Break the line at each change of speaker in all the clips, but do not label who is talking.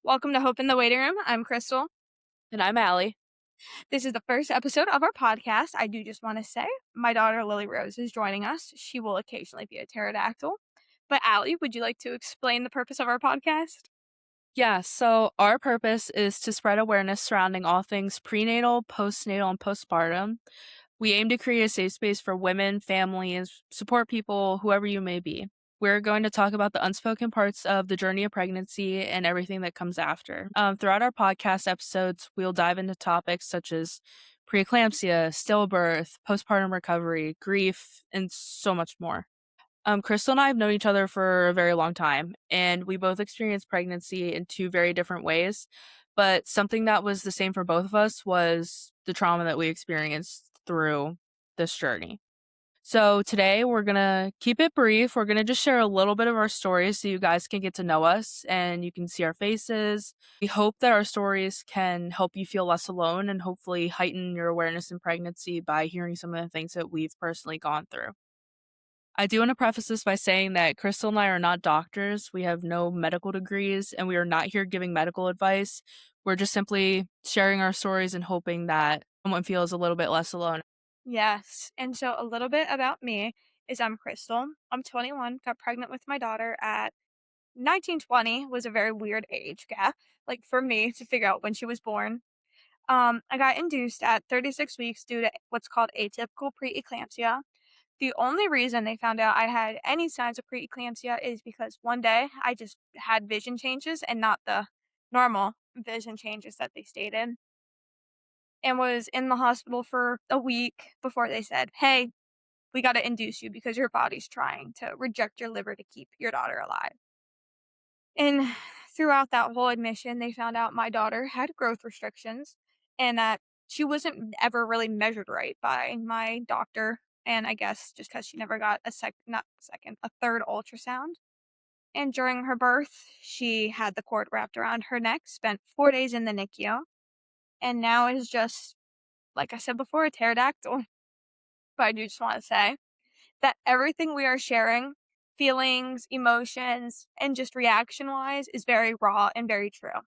Welcome to Hope in the Waiting Room. I'm Crystal.
And I'm Allie.
This is the first episode of our podcast. I do just want to say my daughter Lily Rose is joining us. She will occasionally be a pterodactyl. But Allie, would you like to explain the purpose of our podcast?
Yeah, so our purpose is to spread awareness surrounding all things prenatal, postnatal, and postpartum. We aim to create a safe space for women, families, support people, whoever you may be. We're going to talk about the unspoken parts of the journey of pregnancy and everything that comes after. Throughout our podcast episodes, we'll dive into topics such as preeclampsia, stillbirth, postpartum recovery, grief, and so much more. Crystal and I have known each other for a very long time, and we both experienced pregnancy in two very different ways. But something that was the same for both of us was the trauma that we experienced through this journey. So today we're going to keep it brief. We're going to just share a little bit of our stories so you guys can get to know us and you can see our faces. We hope that our stories can help you feel less alone and hopefully heighten your awareness in pregnancy by hearing some of the things that we've personally gone through. I do want to preface this by saying that Crystal and I are not doctors. We have no medical degrees, and we are not here giving medical advice. We're just simply sharing our stories and hoping that someone feels a little bit less alone.
Yes. And so a little bit about me is I'm Crystal. I'm 21, got pregnant with my daughter at 1920 was a very weird age gap, like for me to figure out when she was born. I got induced at 36 weeks due to what's called atypical preeclampsia. The only reason they found out I had any signs of preeclampsia is because one day I just had vision changes and not the normal vision changes that they stated, and was in the hospital for a week before they said, "Hey, we got to induce you because your body's trying to reject your liver to keep your daughter alive." And throughout that whole admission, they found out my daughter had growth restrictions and that she wasn't ever really measured right by my doctor. And I guess just because she never got not second, a third ultrasound. And during her birth, she had the cord wrapped around her neck, spent 4 days in the NICU, and now is just, like I said before, a pterodactyl. But I do just want to say that everything we are sharing, feelings, emotions, and just reaction wise, is very raw and very true.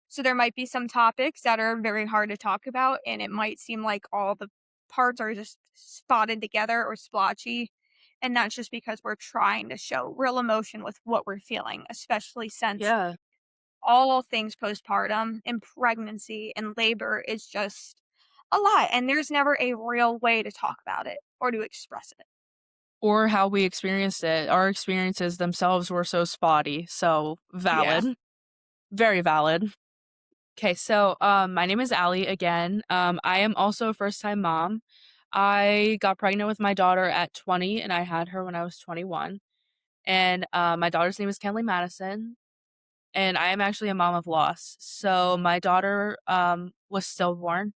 So there might be some topics that are very hard to talk about, and it might seem like all the parts are just spotted together or splotchy. And that's just because we're trying to show real emotion with what we're feeling, especially since
Yeah.
all things postpartum and pregnancy and labor is just a lot. And there's never a real way to talk about it or to express it.
Or how we experienced it. Our experiences themselves were so spotty. So
Yeah.
valid. Very valid. Okay, so my name is Allie again. I am also a first time mom. I got pregnant with my daughter at 20 and I had her when I was 21. And my daughter's name is Kenley Madison. And I am actually a mom of loss. So my daughter was stillborn.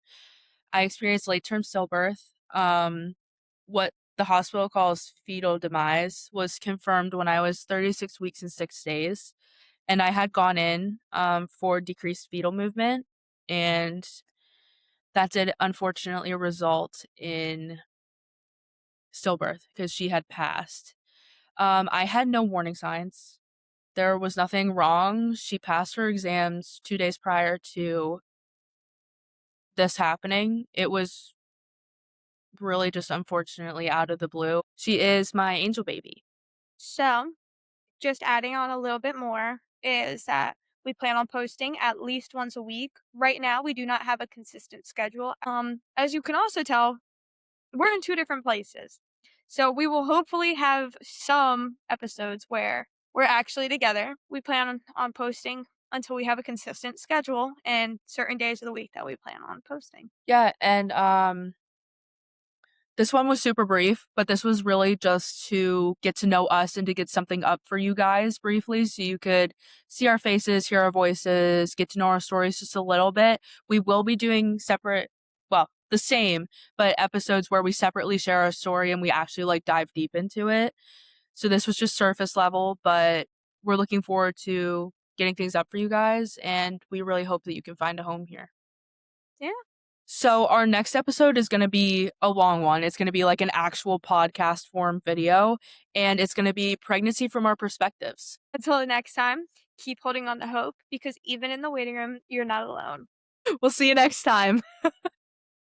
I experienced late term stillbirth. What the hospital calls fetal demise was confirmed when I was 36 weeks and 6 days. And I had gone in for decreased fetal movement. And that did unfortunately result in stillbirth because she had passed. I had no warning signs. There was nothing wrong. She passed her exams 2 days prior to this happening. It was really just unfortunately out of the blue. She is my angel baby.
So just adding on a little bit more is that we plan on posting at least once a week. Right now, we do not have a consistent schedule. As you can also tell, we're in two different places. So we will hopefully have some episodes where we're actually together. We plan on posting until we have a consistent schedule and certain days of the week that we plan on posting.
Yeah, and this one was super brief, but this was really just to get to know us and to get something up for you guys briefly so you could see our faces, hear our voices, get to know our stories just a little bit. We will be doing separate, well, the same, but episodes where we separately share our story and we actually like dive deep into it. So this was just surface level, but we're looking forward to getting things up for you guys and we really hope that you can find a home here.
Yeah.
So our next episode is going to be a long one. It's going to be like an actual podcast form video, and it's going to be pregnancy from our perspectives.
Until the next time, keep holding on to hope because even in the waiting room, you're not alone.
We'll see you next time.